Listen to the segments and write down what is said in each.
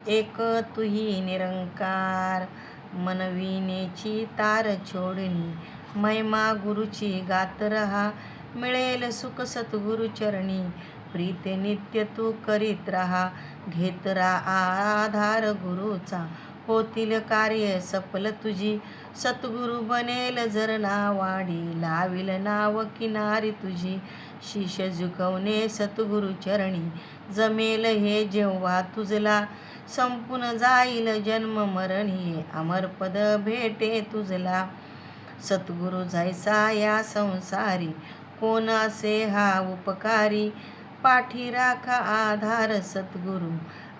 एक तुही निरंकार, मनविनेची तार छोडणी. महिमा गुरुची गात रहा, मिळेल सुख सद्गुरु चरणी. प्रीत नित्य तू करीत रहा, घेत आधार गुरुचा. होतील कार्य सफल तुझी, सद्गुरु बनेल जर नावाडी. लाविल नाव किनारी तुझी, शीश झुकवणे सद्गुरु चरणी. जमेल हे जेव्हा तुझला, संपून जाईल जन्म मरणी. अमरपद भेटे तुझला, सद्गुरु जैसा या संसारी. कोण असे हा उपकारी, पाठी राखा आधार सद्गुरु.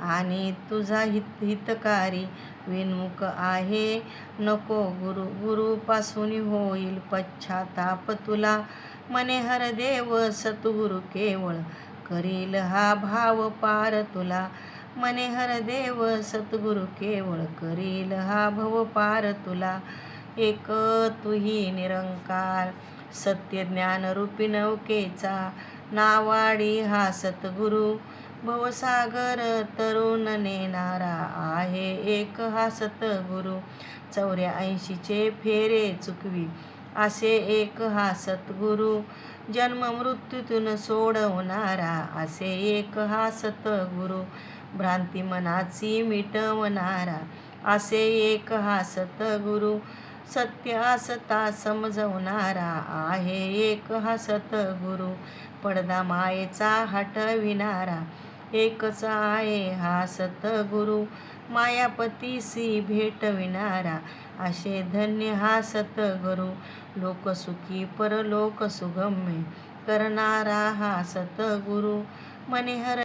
आणि तुझा हितकारी, विनमुख आहे नको गुरु. गुरुपासून होईल पश्चाताप तुला, मने हर देव सद्गुरु केवळ. करील हा भाव पार तुला, मने हर देव सद्गुरु केवळ. करील हा भव पार तुला. एक तुही निरंकार, सत्य ज्ञान रूपी नौकेचा. नावाडी हा सद्गुरु, भवसागर तरुण नेणारा आहे एक हा सद्गुरु. 84 फेरे चुकवी, असे एक हा सद्गुरु. जन्म मृत्यूतून सोडवणारा, असे एक हा सद्गुरु. भ्रांती मनाची मिटवणारा, असे एक हा सद्गुरु. सत्य असता समजवणारा आहे एक हा सद्गुरु. पडदा मायेचा हटविणारा, एकच आहे हा सद्गुरु. मायापतीसी भेटविणारा, असे धन्य हा सद्गुरु. लोकसुखी परलोक सुगम्य करणारा हा सद्गुरु. मने हर